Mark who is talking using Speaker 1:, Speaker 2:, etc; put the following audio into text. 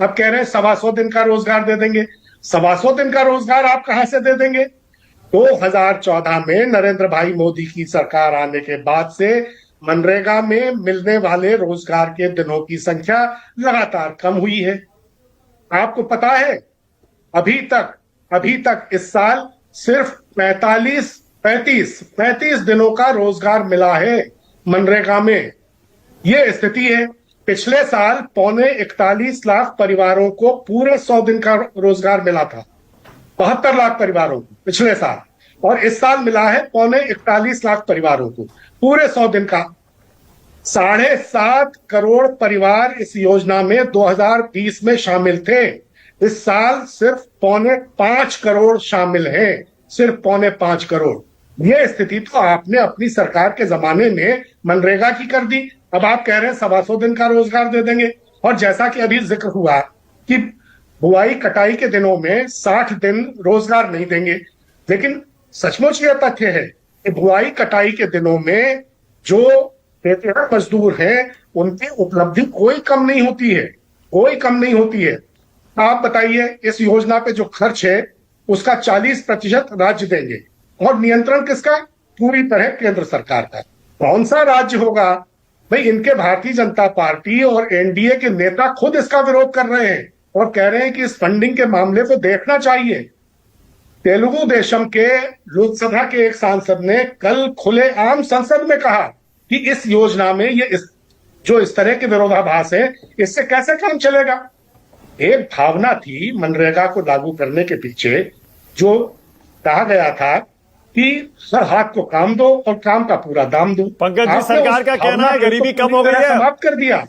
Speaker 1: अब कह रहे हैं 125 दिन का रोजगार दे देंगे। 125 दिन का रोजगार आप कहां से दे देंगे? 2014 में नरेंद्र भाई मोदी की सरकार आने के बाद से मनरेगा में मिलने वाले रोजगार के दिनों की संख्या लगातार कम हुई है। आपको पता है, अभी तक अभी तक इस साल सिर्फ 35 दिनों का रोजगार मिला है मनरेगा में। ये स्थिति है। पिछले साल 41 लाख परिवारों को पूरे 100 दिन का रोजगार मिला था। 72 लाख परिवारों को पिछले साल, और इस साल मिला है 41 लाख परिवारों को पूरे 100 दिन का। 7.5 करोड़ परिवार इस योजना में 2020 में शामिल थे। इस साल सिर्फ 4.25 करोड़ शामिल हैं, सिर्फ 4.25 करोड़। ये स्थिति तो आपने अपनी सरकार के जमाने में मनरेगा की कर दी। अब आप कह रहे हैं 125 दिन का रोजगार दे देंगे। और जैसा कि अभी जिक्र हुआ कि बुआई कटाई के दिनों में 60 दिन रोजगार नहीं देंगे, लेकिन सचमुच यह तथ्य है कि बुआई कटाई के दिनों में जो खेतिहर मजदूर हैं उनकी उपलब्धि कोई कम नहीं होती है, कोई कम नहीं होती है। आप बताइए, इस योजना पे जो खर्च है उसका 40% राज्य देंगे, और नियंत्रण किसका? पूरी तरह केंद्र सरकार का। कौन सा राज्य होगा? भाई, इनके भारतीय जनता पार्टी और एनडीए के नेता खुद इसका विरोध कर रहे हैं और कह रहे हैं कि इस फंडिंग के मामले को देखना चाहिए। तेलुगु देशम के लोकसभा के एक सांसद ने कल खुलेआम संसद में कहा कि इस योजना में जो इस तरह के विरोधाभास है, इससे कैसे काम चलेगा। एक भावना थी मनरेगा को लागू करने के पीछे, जो कहा गया था कि हर हाथ को काम दो और काम का पूरा दाम दो।
Speaker 2: पंकज जी,
Speaker 1: आपने
Speaker 2: सरकार
Speaker 1: उस
Speaker 2: का कहना
Speaker 1: भावना
Speaker 2: है
Speaker 1: को
Speaker 2: गरीबी
Speaker 1: तो
Speaker 2: कम हो
Speaker 1: पूरी
Speaker 2: गई
Speaker 1: तरह
Speaker 2: है।
Speaker 1: समाप्त कर दिया।